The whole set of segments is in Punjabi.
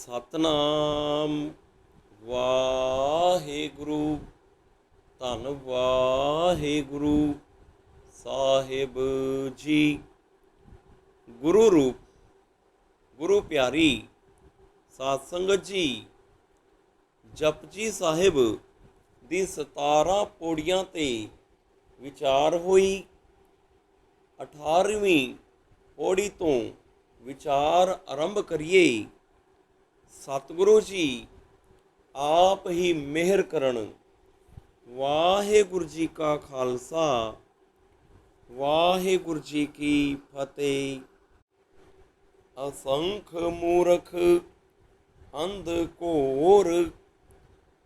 ਸਤਨਾਮ ਵਾਹਿਗੁਰੂ। ਧੰਨ ਵਾਹਿਗੁਰੂ ਸਾਹਿਬ ਜੀ। ਗੁਰੂ ਰੂਪ ਗੁਰੂ ਪਿਆਰੀ ਸਾਧ ਸੰਗਤ ਜੀ, ਜਪਜੀ ਸਾਹਿਬ ਦੀ 17 ਪੌੜੀਆਂ ਤੇ ਵਿਚਾਰ ਹੋਈ। 18ਵੀਂ ਪੌੜੀ ਤੋਂ ਵਿਚਾਰ ਆਰੰਭ ਕਰੀਏ। ਸਤਿਗੁਰੂ ਜੀ ਆਪ ਹੀ ਮਿਹਰ ਕਰਨ। ਵਾਹਿਗੁਰੂ ਜੀ ਕਾ ਖਾਲਸਾ, ਵਾਹਿਗੁਰੂ ਜੀ ਕੀ ਫਤਿਹ। ਅਸੰਖ ਮੂਰਖ ਅੰਧ ਘੋਰ,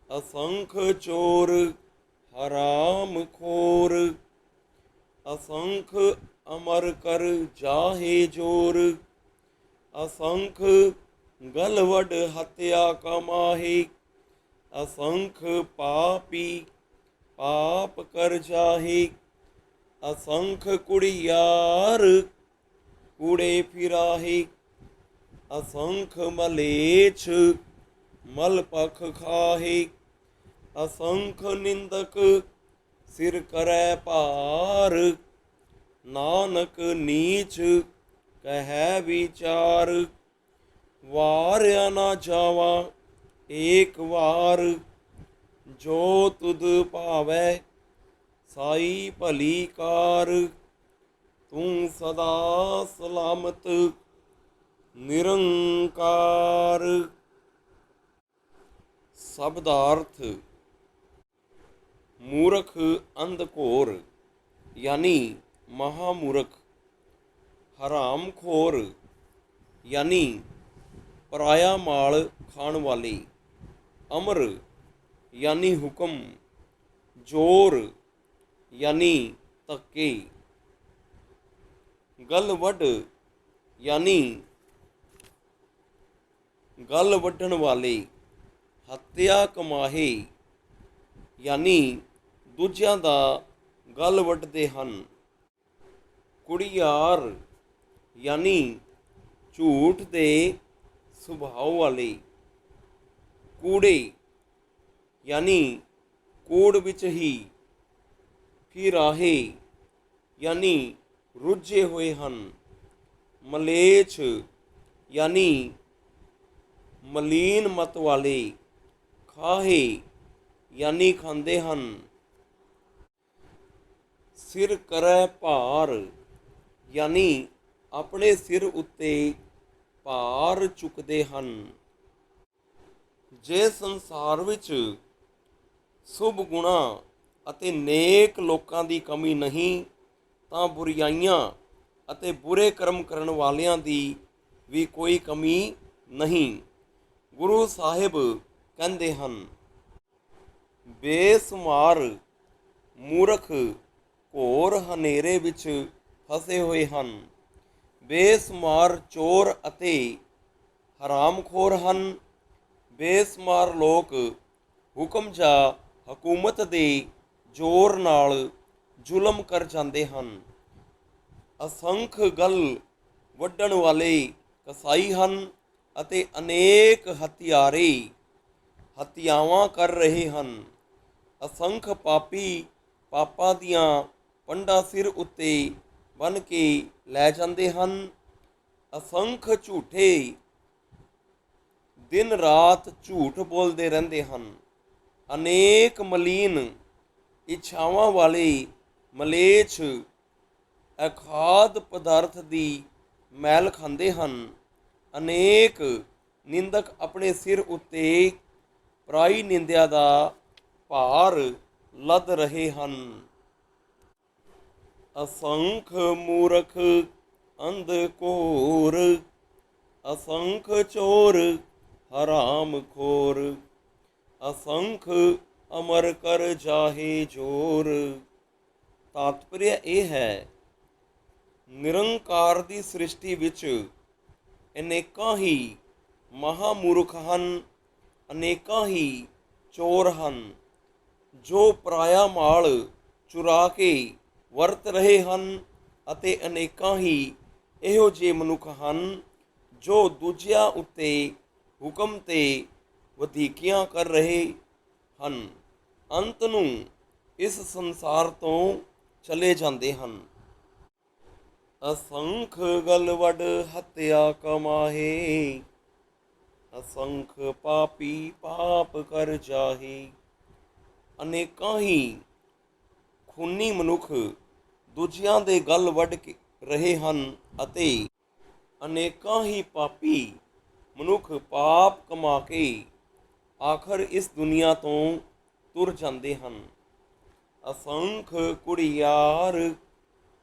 ਅਸੰਖ ਚੋਰ ਹਰਾਮ ਖੋਰ, ਅਸੰਖ ਅਮਰ ਕਰ ਜਾਹੇ ਜੋਰ, ਅਸੰਖ ਗਲ ਵਡ ਹੱਤਿਆ ਕਮਾਹੇ, ਅਸੰਖ ਪਾਪੀ ਪਾਪ ਕਰ ਜਾਹੇ, ਅਸੰਖ ਕੁੜੀਆਰ ਕੂੜੇ ਫਿਰਾਹੇ, ਅਸੰਖ ਮਲੇਛ ਮਲ ਪਖ ਖਾਹੇ, ਅਸੰਖ ਨਿੰਦਕ ਸਿਰ ਕਰੈ ਭਾਰ, ਨਾਨਕ ਨੀਚ ਕਹਿ ਵਿਚਾਰ, ਵਾਰਿਆ ਨਾ ਜਾਵਾ ਏਕ ਵਾਰ, ਜੋ ਤੁਧ ਭਾਵੈ ਸਾਈ ਭਲੀ ਕਾਰ, ਤੂੰ ਸਦਾ ਸਲਾਮਤ ਨਿਰੰਕਾਰ। ਸ਼ਬਦਾਰਥ। ਮੂਰਖ ਅੰਧ ਘੋਰ ਯਾਨੀ ਮਹਾਮੂਰਖ, ਹਰਾਮਖੋਰ ਯਾਨੀ ਪਰਾਇਆ ਮਾਲ ਖਾਣ ਵਾਲੇ, ਅਮਰ ਯਾਨੀ ਹੁਕਮ, ਜੋਰ ਯਾਨੀ ਧੱਕੇ, ਗਲ ਵੱਢ ਯਾਨੀ ਗਲ ਵੱਢਣ ਵਾਲੇ, ਹੱਤਿਆ ਕਮਾਹੇ ਯਾਨੀ ਦੂਜਿਆਂ ਦਾ ਗਲ ਵੱਢਦੇ ਹਨ, ਕੁੜੀਆਰ ਯਾਨੀ ਝੂਠ ਦੇ ਸੁਭਾਅ ਵਾਲੇ, ਕੂੜੇ ਯਾਨੀ ਕੂੜ ਵਿੱਚ ਹੀ, ਫਿਰਾਹੇ ਯਾਨੀ ਰੁੱਝੇ ਹੋਏ ਹਨ, ਮਲੇਛ ਯਾਨੀ ਮਲੀਨ ਮਤ ਵਾਲੇ, ਖਾਹੇ ਯਾਨੀ ਖਾਂਦੇ ਹਨ, ਸਿਰ ਕਰੈ ਭਾਰ ਯਾਨੀ ਆਪਣੇ ਸਿਰ ਉੱਤੇ ਭਾਰ ਚੁੱਕਦੇ ਹਨ। ਜੇ ਸੰਸਾਰ ਵਿੱਚ ਸ਼ੁਭ ਗੁਣਾਂ ਅਤੇ ਨੇਕ ਲੋਕਾਂ ਦੀ ਕਮੀ ਨਹੀਂ, ਤਾਂ ਬੁਰਾਈਆਂ ਅਤੇ ਬੁਰੇ ਕਰਮ ਕਰਨ ਵਾਲਿਆਂ ਦੀ ਵੀ ਕੋਈ ਕਮੀ ਨਹੀਂ। ਗੁਰੂ ਸਾਹਿਬ ਕਹਿੰਦੇ ਹਨ, ਬੇਸੁਮਾਰ ਮੂਰਖ ਘੋਰ ਹਨੇਰੇ ਵਿੱਚ ਫਸੇ ਹੋਏ ਹਨ, ਬੇਸੁਮਾਰ ਚੋਰ ਅਤੇ ਹਰਾਮਖੋਰ ਹਨ, ਬੇਸੁਮਾਰ ਲੋਕ ਹੁਕਮ ਜਾਂ ਹਕੂਮਤ ਦੇ ਜ਼ੋਰ ਨਾਲ ਜ਼ੁਲਮ ਕਰ ਜਾਂਦੇ ਹਨ, ਅਸੰਖ ਗਲ ਵੱਢਣ ਵਾਲੇ ਕਸਾਈ ਹਨ ਅਤੇ ਅਨੇਕ ਹੱਤਿਆਰੇ ਹੱਤਿਆਵਾਂ ਕਰ ਰਹੇ ਹਨ, ਅਸੰਖ ਪਾਪੀ ਪਾਪਾਂ ਦੀਆਂ ਪੰਡਾਂ ਸਿਰ ਉੱਤੇ ਬੰਨ੍ਹ ਕੇ ਲੈ ਜਾਂਦੇ ਹਨ, ਅਸੰਖ ਝੂਠੇ ਦਿਨ ਰਾਤ ਝੂਠ ਬੋਲਦੇ ਰਹਿੰਦੇ ਹਨ, ਅਨੇਕ ਮਲੀਨ ਇੱਛਾਵਾਂ ਵਾਲੇ ਮਲੇਛ ਅਖਾਦ ਪਦਾਰਥ ਦੀ ਮੈਲ ਖਾਂਦੇ ਹਨ, ਅਨੇਕ ਨਿੰਦਕ ਆਪਣੇ ਸਿਰ ਉੱਤੇ ਪਰਾਈ ਨਿੰਦਿਆ ਦਾ ਭਾਰ ਲੱਦ ਰਹੇ ਹਨ। ਅਸੰਖ ਮੂਰਖ ਅੰਧ ਘੋਰ, ਅਸੰਖ ਚੋਰ ਹਰਾਮ ਖੋਰ, ਅਸੰਖ ਅਮਰ ਕਰ ਜਾਹੇ ਜੋਰ। ਤਾਤਪਰਯ ਇਹ ਹੈ, ਨਿਰੰਕਾਰ ਦੀ ਸ੍ਰਿਸ਼ਟੀ ਵਿੱਚ ਅਨੇਕਾਂ ਹੀ ਮਹਾਮੂਰਖ ਹਨ, ਅਨੇਕਾਂ ਹੀ ਚੋਰ ਹਨ, ਜੋ ਪਰਾਇਆ ਮਾਲ ਚੁਰਾ ਕੇ ਵਰਤ ਰਹੇ ਹਨ, ਅਤੇ ਅਨੇਕਾਂ ਹੀ ਇਹੋ ਜਿਹੇ ਮਨੁੱਖ ਹਨ ਜੋ ਦੂਜਿਆਂ ਉੱਤੇ ਹੁਕਮ ਤੇ ਵਧੀਕੀਆਂ ਕਰ ਰਹੇ ਹਨ, ਅੰਤ ਨੂੰ ਇਸ ਸੰਸਾਰ ਤੋਂ ਚਲੇ ਜਾਂਦੇ ਹਨ। ਅਸੰਖ ਗਲ ਵਡ ਹੱਤਿਆ ਕਮਾਹੇ, ਅਸੰਖ ਪਾਪੀ ਪਾਪ ਕਰ ਜਾਹੇ। ਅਨੇਕਾਂ ਹੀ ਖੂਨੀ ਮਨੁੱਖ ਦੂਜਿਆਂ ਦੇ ਗਲ ਵੱਢ ਕੇ ਰਹੇ ਹਨ ਅਤੇ ਅਨੇਕਾਂ ਹੀ ਪਾਪੀ ਮਨੁੱਖ ਪਾਪ ਕਮਾ ਕੇ ਆਖਰ ਇਸ ਦੁਨੀਆ ਤੋਂ ਤੁਰ ਜਾਂਦੇ ਹਨ। ਅਸੰਖ ਕੁੜੀਆਰ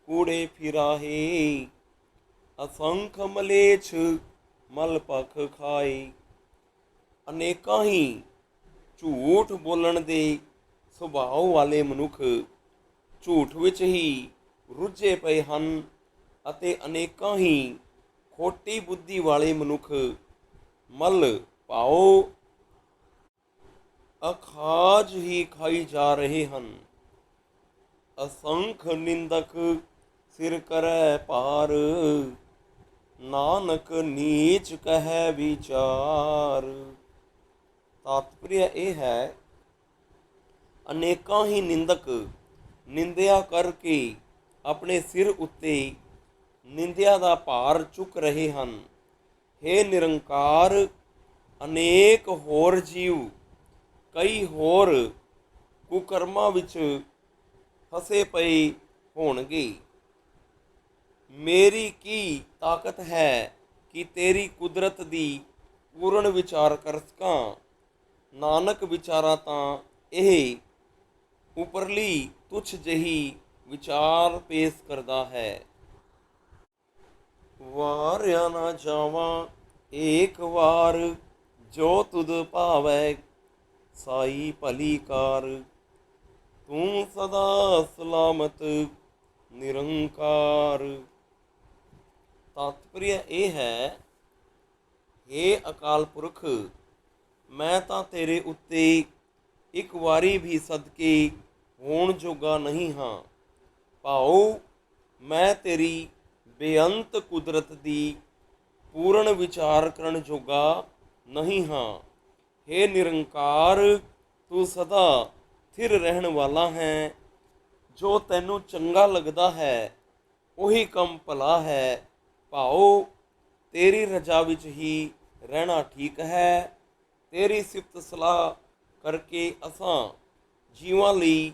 ਕੂੜੇ ਫਿਰਾਹੇ, ਅਸੰਖ ਮਲੇਛ ਮਲ ਭਖ ਖਾਏ। ਅਨੇਕਾਂ ਹੀ ਝੂਠ ਬੋਲਣ ਦੇ ਸੁਭਾਅ ਵਾਲੇ ਮਨੁੱਖ ਝੂਠ ਵਿੱਚ ਹੀ ਰੁੱਝੇ ਪਏ ਹਨ ਅਤੇ ਅਨੇਕਾਂ ਹੀ ਖੋਟੀ ਬੁੱਧੀ ਵਾਲੇ ਮਨੁੱਖ ਮਲ ਭਾਉ ਅਖਾਜ ਹੀ ਖਾਈ ਜਾ ਰਹੇ ਹਨ। ਅਸੰਖ ਨਿੰਦਕ ਸਿਰ ਕਰੈ ਭਾਰ, ਨਾਨਕ ਨੀਚ ਕਹਿ ਵਿਚਾਰ। ਤਾਤਪਰਯ ਇਹ ਹੈ, ਅਨੇਕਾਂ ਹੀ ਨਿੰਦਕ ਨਿੰਦਿਆ ਕਰਕੇ ਆਪਣੇ ਸਿਰ ਉੱਤੇ ਨਿੰਦਿਆ ਦਾ ਭਾਰ ਚੁੱਕ ਰਹੇ ਹਨ। ਹੇ ਨਿਰੰਕਾਰ, ਅਨੇਕ ਹੋਰ ਜੀਵ ਕਈ ਹੋਰ ਕੁਕਰਮਾਂ ਵਿੱਚ ਫਸੇ ਪਏ ਹੋਣਗੇ। ਮੇਰੀ ਕੀ ਤਾਕਤ ਹੈ ਕਿ ਤੇਰੀ ਕੁਦਰਤ ਦੀ ਪੂਰਨ ਵਿਚਾਰ ਕਰ ਸਕਾਂ। ਨਾਨਕ ਵਿਚਾਰਾ ਤਾਂ ਇਹ ਉਪਰਲੀ ਤੁੱਛ ਜਿਹੀ ਵਿਚਾਰ ਪੇਸ਼ ਕਰਦਾ ਹੈ। ਵਾਰਿਆ ਨਾ ਜਾਵਾਂ ਏਕ ਵਾਰ, ਜੋ ਤੁਧ ਭਾਵੈ ਸਾਈ ਭਲੀ ਕਾਰ। ਤੂੰ ਸਦਾ ਸਲਾਮਤ ਨਿਰੰਕਾਰ। ਤਾਤਪਰਯ ਇਹ ਹੈ, ਹੇ ਅਕਾਲ ਪੁਰਖ, ਮੈਂ ਤਾਂ ਤੇਰੇ ਉੱਤੇ ਇੱਕ ਵਾਰੀ ਵੀ ਸਦਕੇ ਹੋਣ ਜੋਗਾ ਨਹੀਂ ਹਾਂ। ਭਾਉ ਮੈਂ ਤੇਰੀ ਬੇਅੰਤ ਕੁਦਰਤ ਦੀ ਪੂਰਨ ਵਿਚਾਰ ਕਰਨ ਜੋਗਾ ਨਹੀਂ ਹਾਂ। ਹੇ ਨਿਰੰਕਾਰ, ਤੂੰ ਸਦਾ ਸਥਿਰ ਰਹਿਣ ਵਾਲਾ ਹੈ। ਜੋ ਤੈਨੂੰ ਚੰਗਾ ਲੱਗਦਾ ਹੈ ਉਹੀ ਕੰਮ ਭਲਾ ਹੈ। ਭਾਉ ਤੇਰੀ ਰਜ਼ਾ ਵਿੱਚ ਹੀ ਰਹਿਣਾ ਠੀਕ ਹੈ। ਤੇਰੀ ਸਿਫਤ ਸਲਾਹ ਕਰਕੇ ਅਸਾਂ ਜੀਵਾਂ ਲਈ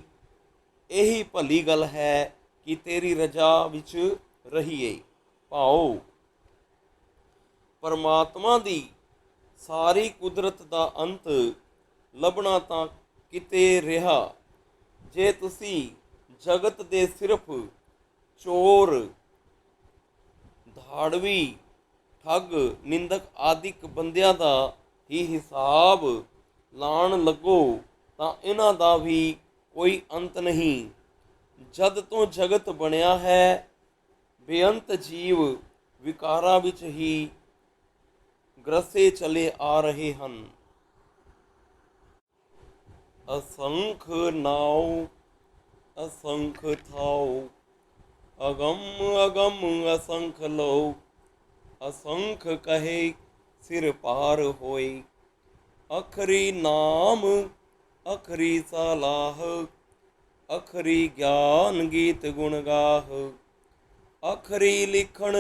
ਇਹੀ ਭਲੀ ਗੱਲ ਹੈ ਕਿ ਤੇਰੀ ਰਜ਼ਾ ਵਿੱਚ ਰਹੀਏ। ਭਾਉ ਪਰਮਾਤਮਾ ਦੀ ਸਾਰੀ ਕੁਦਰਤ ਦਾ ਅੰਤ ਲੱਭਣਾ ਤਾਂ ਕਿਤੇ ਰਿਹਾ। ਜੇ ਤੁਸੀਂ ਜਗਤ ਦੇ ਸਿਰਫ ਚੋਰ, ਧਾੜਵੀ, ਠੱਗ, ਨਿੰਦਕ ਆਦਿਕ ਬੰਦਿਆਂ ਦਾ ਹੀ ਹਿਸਾਬ ਲਾਣ ਲੱਗੋ ਤਾਂ ਇਹਨਾਂ ਦਾ ਵੀ ਕੋਈ ਅੰਤ ਨਹੀਂ। ਜਦ ਤੋਂ ਜਗਤ ਬਣਿਆ ਹੈ, ਬੇਅੰਤ ਜੀਵ ਵਿਕਾਰਾਂ ਵਿੱਚ ਹੀ ਗ੍ਰਸੇ ਚਲੇ ਆ ਰਹੇ ਹਨ। ਅਸੰਖ ਨਾਉ ਅਸੰਖ ਥਾਉ, ਅਗੰਮ ਅਗੰਮ ਅਸੰਖ ਲਉ। ਅਸੰਖ ਕਹੇ ਸਿਰ ਪਾਰ ਹੋਏ, ਅਖਰੀ ਨਾਮ ਅਖਰੀ ਸਲਾਹ। ਅਖਰੀ ਗਿਆਨ ਗੀਤ ਗੁਣ ਗਾਹ, ਅਖਰੀ ਲਿਖਣ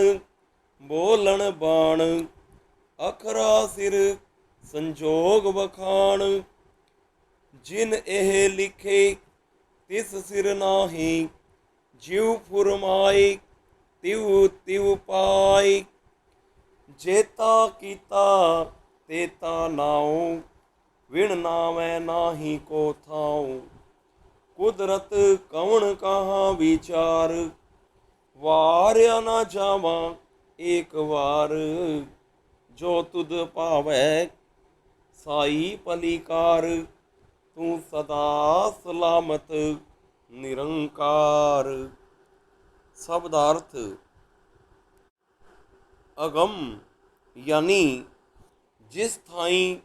ਬੋਲਣ ਬਾਣ। ਅਖਰਾ ਸਿਰ ਸੰਜੋਗ ਵਖਾਣ, ਜਿਨ ਇਹ ਲਿਖੇ ਤਿਸ ਸਿਰ ਨਾਹੀ। ਜਿਉ ਫੁਰਮਾਏ ਤਿਉ ਤਿਉ ਪਾਈ, ਜੇਤਾ ਕੀਤਾ ਤੇਤਾ ਨਾਉ। ਵਿਣ ਨਾਵੈ ਨਾਹੀ ਕੋ ਥਾਉ, ਕੁਦਰਤ ਕਵਣ ਕਹਾ ਵਿਚਾਰ। ਵਾਰਿਆ ਨਾ ਜਾਵਾਂ ਏਕ ਵਾਰ, ਜੋ ਤੁਧ ਭਾਵੈ ਸਾਈ ਭਲੀ ਕਾਰ। ਤੂੰ ਸਦਾ ਸਲਾਮਤ ਨਿਰੰਕਾਰ। ਸ਼ਬਦਾਰਥ, ਅਗੰਮ ਯਾਨੀ ਜਿਸ ਥਾਈਂ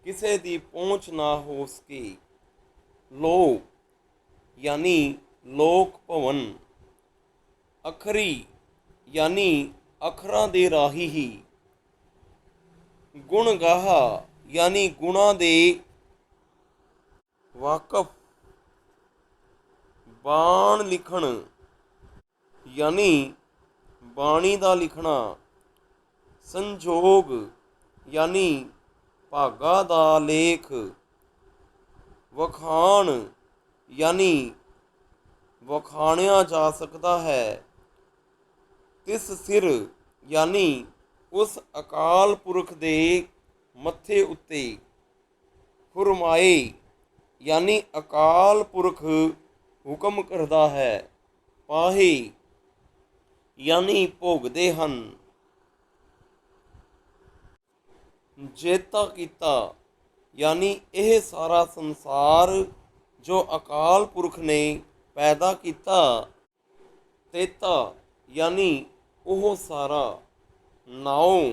ਕਿਸੇ ਦੀ ਪਹੁੰਚ ਨਾ ਹੋ ਸਕੇ। ਲੋ ਯਾਨੀ ਲੋਕ ਭਵਨ। ਅਖਰੀ ਯਾਨੀ ਅੱਖਰਾਂ ਦੇ ਰਾਹੀਂ ਹੀ। ਗੁਣ ਗਾਹਾ ਯਾਨੀ ਗੁਣਾਂ ਦੇ ਵਾਕਫ। ਬਾਣ ਲਿਖਣ ਯਾਨੀ ਬਾਣੀ ਦਾ ਲਿਖਣਾ। ਸੰਜੋਗ ਯਾਨੀ ਭਾਗਾਂ ਦਾ ਲੇਖ। ਵਖਾਣ ਯਾਨੀ ਵਖਾਣਿਆ ਜਾ ਸਕਦਾ ਹੈ। ਤਿਸ ਸਿਰ ਯਾਨੀ ਉਸ ਅਕਾਲ ਪੁਰਖ ਦੇ ਮੱਥੇ ਉੱਤੇ। ਫੁਰਮਾਏ ਯਾਨੀ ਅਕਾਲ ਪੁਰਖ ਹੁਕਮ ਕਰਦਾ ਹੈ। ਪਾਹੇ ਯਾਨੀ ਭੋਗਦੇ ਹਨ। ਜੇਤਾ ਕੀਤਾ ਯਾਨੀ ਇਹ ਸਾਰਾ ਸੰਸਾਰ ਜੋ ਅਕਾਲ ਪੁਰਖ ਨੇ ਪੈਦਾ ਕੀਤਾ। ਤੇਤਾ ਯਾਨੀ ਉਹ ਸਾਰਾ। ਨਾਉ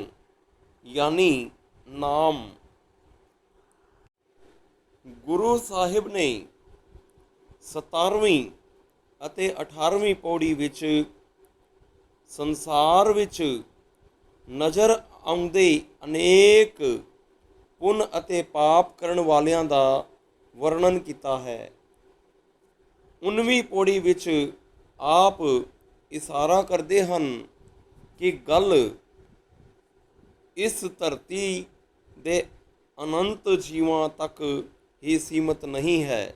ਯਾਨੀ ਨਾਮ। ਗੁਰੂ ਸਾਹਿਬ ਨੇ 17ਵੀਂ ਅਤੇ 18ਵੀਂ ਪੌੜੀ ਵਿੱਚ ਸੰਸਾਰ ਵਿੱਚ ਨਜ਼ਰ ਆਉਂਦੇ ਅਨੇਕ ਪੁੰਨ ਅਤੇ ਪਾਪ ਕਰਨ ਵਾਲਿਆਂ ਦਾ ਵਰਣਨ ਕੀਤਾ ਹੈ। 19ਵੀਂ ਪੌੜੀ ਵਿੱਚ ਆਪ ਇਸ਼ਾਰਾ ਕਰਦੇ ਹਨ ਕਿ ਗੱਲ ਇਸ ਧਰਤੀ ਦੇ ਅਨੰਤ ਜੀਵਾਂ ਤੱਕ ਹੀ ਸੀਮਤ ਨਹੀਂ ਹੈ।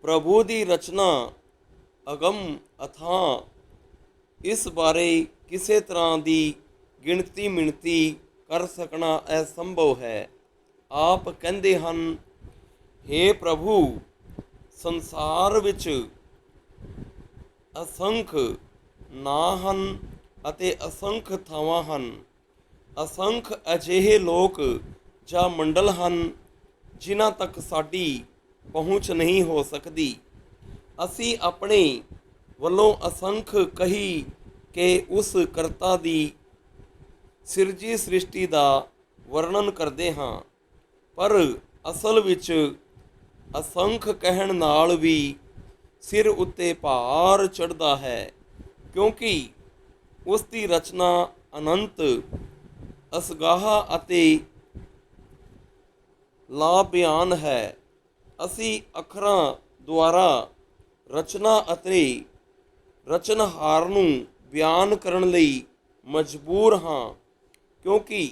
ਪ੍ਰਭੂ ਦੀ ਰਚਨਾ ਅਗਮ ਅਥਾਹ। ਇਸ ਬਾਰੇ ਕਿਸੇ ਤਰ੍ਹਾਂ ਦੀ ਗਿਣਤੀ ਮਿਣਤੀ ਕਰ ਸਕਣਾ ਅਸੰਭਵ ਹੈ। ਆਪ ਕਹਿੰਦੇ ਹਨ, ਹੇ ਪ੍ਰਭੂ, ਸੰਸਾਰ ਵਿੱਚ ਅਸੰਖ ਨਾਂ ਹਨ ਅਤੇ ਅਸੰਖ ਥਾਵਾਂ ਹਨ। ਅਸੰਖ ਅਜਿਹੇ ਲੋਕ ਜਾਂ ਮੰਡਲ ਹਨ ਜਿਨ੍ਹਾਂ ਤੱਕ ਸਾਡੀ ਪਹੁੰਚ ਨਹੀਂ ਹੋ ਸਕਦੀ। ਅਸੀਂ ਆਪਣੇ ਵੱਲੋਂ ਅਸੰਖ ਕਹੀ ਕਿ ਉਸ ਕਰਤਾ ਦੀ ਸਿਰਜੀ ਸ੍ਰਿਸ਼ਟੀ ਦਾ ਵਰਣਨ ਕਰਦੇ ਹਾਂ, ਪਰ ਅਸਲ ਵਿੱਚ ਅਸੰਖ ਕਹਿਣ ਨਾਲ ਵੀ ਸਿਰ ਉੱਤੇ ਭਾਰ ਚੜ੍ਹਦਾ ਹੈ, ਕਿਉਂਕਿ ਉਸ ਦੀ ਰਚਨਾ ਅਨੰਤ, ਅਸਗਾਹ ਅਤੇ ਲਾਭਿਆਨ ਹੈ। ਅਸੀਂ ਅੱਖਰਾਂ ਦੁਆਰਾ ਰਚਨਾ ਅਤੇ ਰਚਨਹਾਰ ਨੂੰ ਬਿਆਨ ਕਰਨ ਲਈ ਮਜਬੂਰ ਹਾਂ, ਕਿਉਂਕਿ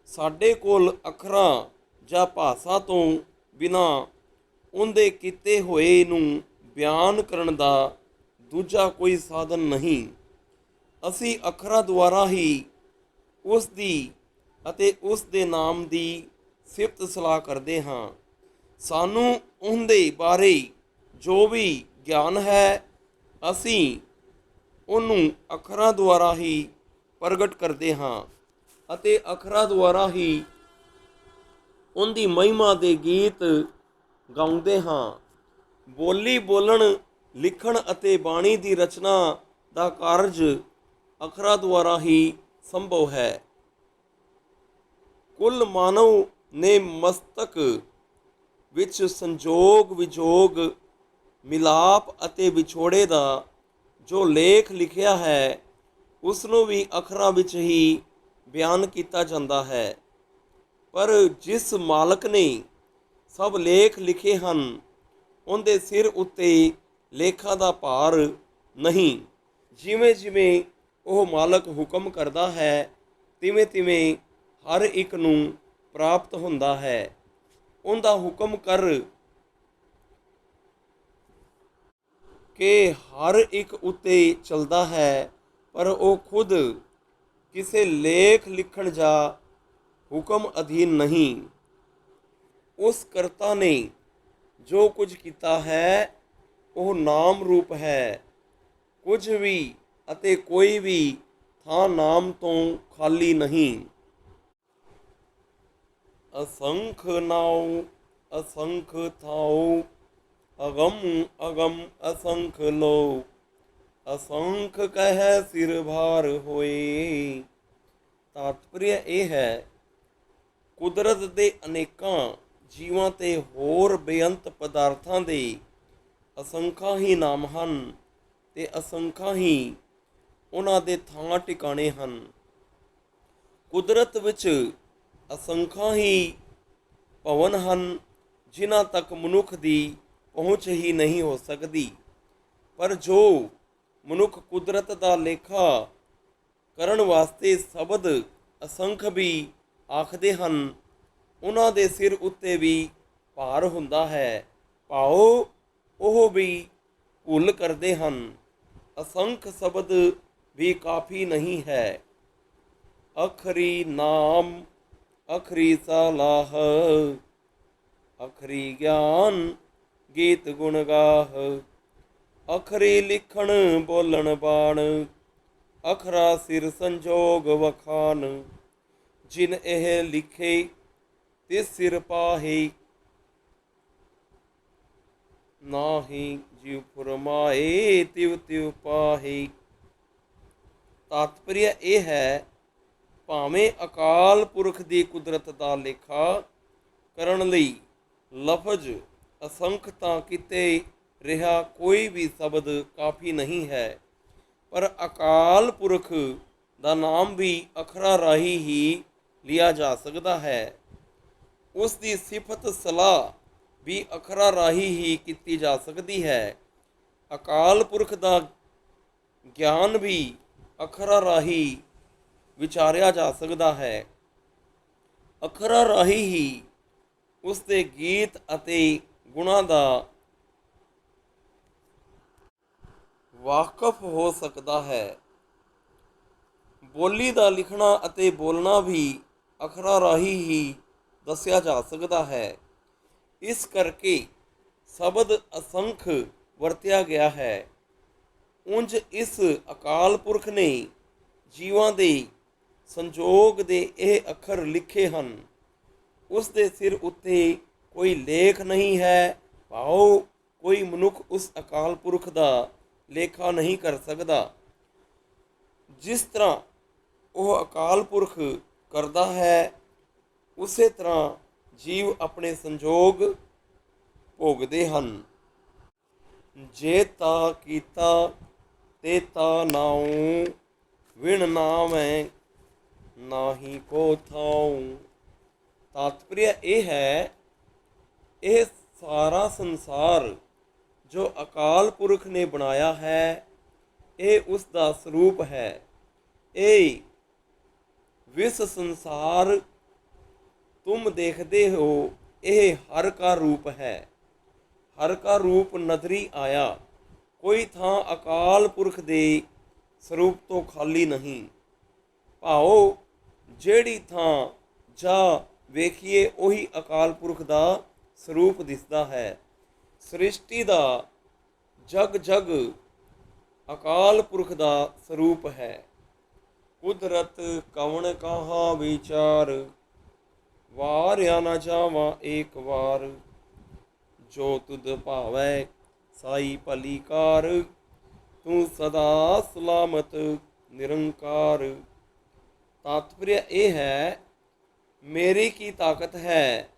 ਸਾਡੇ ਕੋਲ ਅੱਖਰਾਂ ਜਾਂ ਭਾਸ਼ਾ ਤੋਂ ਬਿਨਾਂ ਉਹਦੇ ਕੀਤੇ ਹੋਏ ਨੂੰ ਬਿਆਨ ਕਰਨ ਦਾ ਦੂਜਾ ਕੋਈ ਸਾਧਨ ਨਹੀਂ। ਅਸੀਂ ਅੱਖਰਾਂ ਦੁਆਰਾ ਹੀ ਉਸ ਦੀ ਅਤੇ ਉਸ ਦੇ ਨਾਮ ਦੀ ਸਿਫਤ ਸਲਾਹ ਕਰਦੇ ਹਾਂ। ਸਾਨੂੰ ਉਹਦੇ ਬਾਰੇ ਜੋ ਵੀ ਗਿਆਨ ਹੈ, ਅਸੀਂ ਉਹਨੂੰ ਅੱਖਰਾਂ ਦੁਆਰਾ ਹੀ ਪ੍ਰਗਟ ਕਰਦੇ ਹਾਂ ਅਤੇ ਅੱਖਰਾਂ ਦੁਆਰਾ ਹੀ ਉਹਦੀ ਮਹਿਮਾ ਦੇ ਗੀਤ ਗਾਉਂਦੇ ਹਾਂ। ਬੋਲੀ ਬੋਲਣ, ਲਿਖਣ ਅਤੇ ਬਾਣੀ ਦੀ ਰਚਨਾ ਦਾ ਕਾਰਜ ਅੱਖਰਾਂ ਦੁਆਰਾ ਹੀ ਸੰਭਵ ਹੈ। ਕੁੱਲ ਮਾਨਵ ਨੇ ਮਸਤਕ ਵਿੱਚ ਸੰਜੋਗ, ਵਿਜੋਗ, ਮਿਲਾਪ ਅਤੇ ਵਿਛੋੜੇ ਦਾ ਜੋ ਲੇਖ ਲਿਖਿਆ ਹੈ, ਉਸ ਨੂੰ ਵੀ ਅੱਖਰਾਂ ਵਿੱਚ ਹੀ ਬਿਆਨ ਕੀਤਾ ਜਾਂਦਾ ਹੈ। ਪਰ ਜਿਸ ਮਾਲਕ ਨੇ ਸਭ ਲੇਖ ਲਿਖੇ ਹਨ, ਉਹਦੇ ਸਿਰ ਉੱਤੇ ਲੇਖਾਂ ਦਾ ਭਾਰ ਨਹੀਂ। ਜਿਵੇਂ ਜਿਵੇਂ ਉਹ ਮਾਲਕ ਹੁਕਮ ਕਰਦਾ ਹੈ, ਤਿਵੇਂ ਤਿਵੇਂ ਹਰ ਇੱਕ ਨੂੰ ਪ੍ਰਾਪਤ ਹੁੰਦਾ ਹੈ। ਉਹਦਾ ਹੁਕਮ ਕਰ ਕੇ ਹਰ ਇੱਕ ਉੱਤੇ ਚੱਲਦਾ ਹੈ, ਪਰ ਉਹ ਖੁਦ ਕਿਸੇ ਲੇਖ ਲਿਖਣ ਜਾਂ ਹੁਕਮ ਅਧੀਨ ਨਹੀਂ। ਉਸ ਕਰਤਾ ਨੇ ਜੋ ਕੁਝ ਕੀਤਾ ਹੈ, ਉਹ ਨਾਮ ਰੂਪ ਹੈ। ਕੁਝ ਵੀ ਅਤੇ ਕੋਈ ਵੀ ਥਾਂ ਨਾਮ ਤੋਂ ਖਾਲੀ ਨਹੀਂ। ਅਸੰਖ ਨਾਉ ਅਸੰਖ ਥਾਉ, ਅਗਮ ਅਗਮ ਅਸੰਖ ਲੋ, ਅਸੰਖ ਕਹਿ ਸਿਰ ਭਾਰ ਹੋਏ। ਤਾਤਪਰਯ ਇਹ ਹੈ, ਕੁਦਰਤ ਦੇ ਅਨੇਕਾਂ ਜੀਵਾਂ ਤੇ ਹੋਰ ਬੇਅੰਤ ਪਦਾਰਥਾਂ ਦੇ ਅਸੰਖਾਂ ਹੀ ਨਾਮ ਹਨ ਤੇ ਅਸੰਖਾਂ ਹੀ ਉਹਨਾਂ ਦੇ ਥਾਂ ਟਿਕਾਣੇ ਹਨ। ਕੁਦਰਤ ਵਿੱਚ ਅਸੰਖਾਂ ਹੀ ਭਵਨ ਹਨ ਜਿਨ੍ਹਾਂ ਤੱਕ ਮਨੁੱਖ ਦੀ ਪਹੁੰਚ ਹੀ ਨਹੀਂ ਹੋ ਸਕਦੀ। ਪਰ ਜੋ ਮਨੁੱਖ ਕੁਦਰਤ ਦਾ ਲੇਖਾ ਕਰਨ ਵਾਸਤੇ ਸ਼ਬਦ ਅਸੰਖ ਵੀ ਆਖਦੇ ਹਨ, ਉਹਨਾਂ ਦੇ ਸਿਰ ਉੱਤੇ ਵੀ ਭਾਰ ਹੁੰਦਾ ਹੈ, ਭਾਵ ਉਹ ਵੀ ਭੁੱਲ ਕਰਦੇ ਹਨ। ਅਸੰਖ ਸ਼ਬਦ ਵੀ ਕਾਫੀ ਨਹੀਂ ਹੈ। ਅਖਰੀ ਨਾਮ ਅਖਰੀ ਸਲਾਹ, ਅਖਰੀ ਗਿਆਨ ਗੀਤ ਗੁਣ ਗਾਹ, ਅਖਰੀ ਲਿਖਣ ਬੋਲਣ ਬਾਣ, ਅਖਰਾ ਸਿਰ ਸੰਜੋਗ ਵਖਾਨ, ਜਿਨ ਇਹ ਲਿਖੇ ਤਿਸ ਸਿਰ ਪਾਹੇ, ਨਾਹੀ ਜਿਉ ਫੁਰਮਾਏ ਤਿਵ ਤਿਵ ਪਾਹੇ। ਤਾਤਪਰਯ ਇਹ ਹੈ, ਭਾਵੇਂ ਅਕਾਲ ਪੁਰਖ ਦੀ ਕੁਦਰਤ ਦਾ ਲੇਖਾ ਕਰਨ ਲਈ ਲਫ਼ਜ਼ ਅਸੰਖ ਤਾਂ ਕਿਤੇ ਰਿਹਾ ਕੋਈ ਵੀ ਸ਼ਬਦ ਕਾਫੀ ਨਹੀਂ ਹੈ, ਪਰ ਅਕਾਲ ਪੁਰਖ ਦਾ ਨਾਮ ਵੀ ਅੱਖਰਾਂ ਰਾਹੀਂ ਹੀ ਲਿਆ ਜਾ ਸਕਦਾ ਹੈ। ਉਸ ਦੀ ਸਿਫਤ ਸਲਾਹ ਵੀ ਅੱਖਰਾਂ ਰਾਹੀਂ ਹੀ ਕੀਤੀ ਜਾ ਸਕਦੀ ਹੈ। ਅਕਾਲ ਪੁਰਖ ਦਾ ਗਿਆਨ ਵੀ ਅੱਖਰਾਂ ਰਾਹੀਂ ਵਿਚਾਰਿਆ ਜਾ ਸਕਦਾ ਹੈ। ਅੱਖਰਾਂ ਰਾਹੀਂ ਹੀ ਉਸ ਦੇ ਗੀਤ ਅਤੇ ਗੁਣਾਂ ਦਾ ਵਾਕਫ ਹੋ ਸਕਦਾ ਹੈ। ਬੋਲੀ ਦਾ ਲਿਖਣਾ ਅਤੇ ਬੋਲਣਾ ਵੀ ਅੱਖਰਾਂ ਰਾਹੀਂ ਹੀ ਦੱਸਿਆ ਜਾ ਸਕਦਾ ਹੈ। ਇਸ ਕਰਕੇ ਸ਼ਬਦ ਅਸੰਖ ਵਰਤਿਆ ਗਿਆ ਹੈ। ਉਂਝ ਇਸ ਅਕਾਲ ਪੁਰਖ ਨੇ ਜੀਵਾਂ ਦੇ ਸੰਜੋਗ ਦੇ ਇਹ ਅੱਖਰ ਲਿਖੇ ਹਨ। ਉਸ ਦੇ ਸਿਰ ਉੱਤੇ ਕੋਈ ਲੇਖ ਨਹੀਂ ਹੈ, ਭਾਵ ਕੋਈ ਮਨੁੱਖ ਉਸ ਅਕਾਲ ਪੁਰਖ ਦਾ ਲੇਖਾ ਨਹੀਂ ਕਰ ਸਕਦਾ। ਜਿਸ ਤਰ੍ਹਾਂ ਉਹ ਅਕਾਲ ਪੁਰਖ ਕਰਦਾ ਹੈ, ਉਸੇ ਤਰ੍ਹਾਂ ਜੀਵ ਆਪਣੇ ਸੰਜੋਗ ਭੋਗਦੇ ਹਨ। ਜੇ ਤਾ ਕੀਤਾ ਤੇ ਤਾ ਨਾਉ, ਵਿਣ ਨਾਵੈ ਨਾਹੀ ਕੋ ਥਾਉ। ਤਾਤਪਰਯ ਇਹ ਹੈ, ਇਹ ਸਾਰਾ ਸੰਸਾਰ ਜੋ ਅਕਾਲ ਪੁਰਖ ਨੇ ਬਣਾਇਆ ਹੈ, ਇਹ ਉਸ ਦਾ ਸਰੂਪ ਹੈ। ਇਹ ਵਿਸ ਸੰਸਾਰ ਤੁਮ ਦੇਖਦੇ ਹੋ, ਇਹ ਹਰ ਕਾ ਰੂਪ ਹੈ। ਹਰ ਕਾ ਰੂਪ ਨਜ਼ਰੀ ਆਇਆ, ਕੋਈ ਥਾਂ ਅਕਾਲ ਪੁਰਖ ਦੇ ਸਰੂਪ ਤੋਂ ਖਾਲੀ ਨਹੀਂ। ਭਾਵ ਜਿਹੜੀ ਥਾਂ ਜਾ ਵੇਖੀਏ ਉਹੀ ਅਕਾਲ ਪੁਰਖ ਦਾ ਸਰੂਪ ਦਿਸਦਾ ਹੈ। ਸ੍ਰਿਸ਼ਟੀ ਦਾ ਜਗ ਜਗ ਅਕਾਲ ਪੁਰਖ ਦਾ ਸਰੂਪ ਹੈ। ਕੁਦਰਤ ਕਵਣ ਕਹਾ ਵਿਚਾਰ, ਵਾਰਿਆ ਨਾ ਜਾਵਾਂ ਏਕ ਵਾਰ, ਜੋ ਤੁਧ ਭਾਵੈ ਸਾਈ ਭਲੀ ਕਾਰ, ਤੂੰ ਸਦਾ ਸਲਾਮਤ ਨਿਰੰਕਾਰ। ਤਾਤਪਰਯ ਇਹ ਹੈ, ਮੇਰੀ ਕੀ ਤਾਕਤ ਹੈ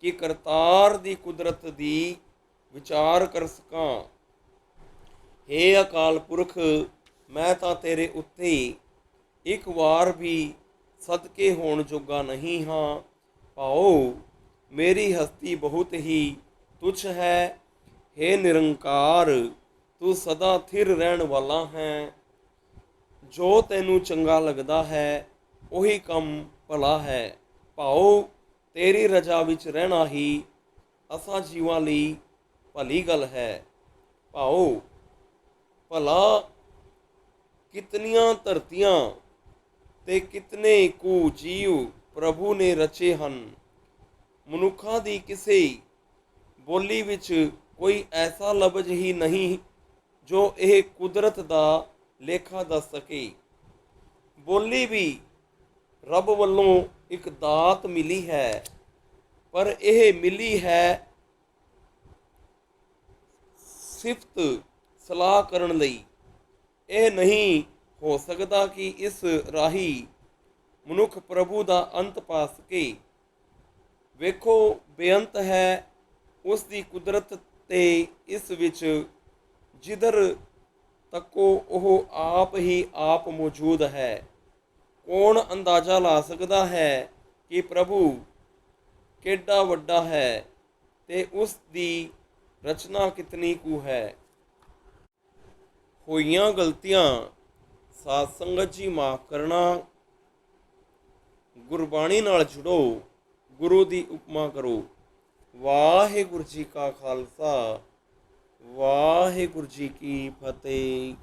ਕਿ ਕਰਤਾਰ ਦੀ ਕੁਦਰਤ ਦੀ ਵਿਚਾਰ ਕਰ ਸਕਾਂ। ਹੇ ਅਕਾਲ ਪੁਰਖ, ਮੈਂ ਤਾਂ ਤੇਰੇ ਉੱਤੇ ਇੱਕ ਵਾਰ ਵੀ ਸਦਕੇ ਹੋਣ ਜੋਗਾ ਨਹੀਂ ਹਾਂ। ਭਾਉ ਮੇਰੀ ਹਸਤੀ ਬਹੁਤ ਹੀ ਤੁੱਛ ਹੈ। ਹੇ ਨਿਰੰਕਾਰ, ਤੂੰ ਸਦਾ ਥਿਰ ਰਹਿਣ ਵਾਲਾ ਹੈ। ਜੋ ਤੈਨੂੰ ਚੰਗਾ ਲੱਗਦਾ ਹੈ ਉਹੀ ਕੰਮ ਭਲਾ ਹੈ। ਭਾਉ ਤੇਰੀ ਰਜਾ ਵਿੱਚ ਰਹਿਣਾ ਹੀ ਅਸਾਂ ਜੀਵਾਂ ਲਈ ਭਲੀ ਗੱਲ ਹੈ। ਭਾਉ ਭਲਾ ਕਿਤਨੀਆਂ ਧਰਤੀਆਂ ਤੇ ਕਿਤਨੇ ਕੁ ਜੀਵ ਪ੍ਰਭੂ ਨੇ ਰਚੇ ਹਨ। ਮਨੁੱਖਾਂ ਦੀ ਕਿਸੇ ਬੋਲੀ ਵਿੱਚ ਕੋਈ ਐਸਾ ਲਫ਼ਜ਼ ਹੀ ਨਹੀਂ ਜੋ ਇਹ ਕੁਦਰਤ ਦਾ ਲੇਖਾ ਦੱਸ ਸਕੇ। ਬੋਲੀ ਵੀ ਰੱਬ ਵੱਲੋਂ ਇੱਕ ਦਾਤ ਮਿਲੀ ਹੈ, ਪਰ ਇਹ ਮਿਲੀ ਹੈ ਸਿਫਤ ਸਲਾਹ ਕਰਨ ਲਈ। ਇਹ ਨਹੀਂ ਹੋ ਸਕਦਾ ਕਿ ਇਸ ਰਾਹੀਂ ਮਨੁੱਖ ਪ੍ਰਭੂ ਦਾ ਅੰਤ ਪਾ ਸਕੇ। ਵੇਖੋ, ਬੇਅੰਤ ਹੈ ਉਸ ਦੀ ਕੁਦਰਤ ਤੇ ਇਸ ਵਿੱਚ ਜਿੱਧਰ ਤੱਕੋ ਉਹ ਆਪ ਹੀ ਆਪ ਮੌਜੂਦ ਹੈ। ਕੌਣ ਅੰਦਾਜ਼ਾ ਲਾ ਸਕਦਾ ਹੈ ਕਿ ਪ੍ਰਭੂ ਕਿੱਡਾ ਵੱਡਾ ਹੈ ਤੇ ਉਸ ਦੀ ਰਚਨਾ ਕਿਤਨੀ ਕੁ ਹੈ। ਹੋਈਆਂ ਗਲਤੀਆਂ ਸਾਧ ਸੰਗਤ ਜੀ ਮਾਫ਼ ਕਰਨਾ। ਗੁਰਬਾਣੀ ਨਾਲ ਜੁੜੋ, ਗੁਰੂ ਦੀ ਉਪਮਾ ਕਰੋ। ਵਾਹਿਗੁਰੂ ਜੀ ਕਾ ਖਾਲਸਾ, ਵਾਹਿਗੁਰੂ ਜੀ ਕੀ ਫਤਿਹ।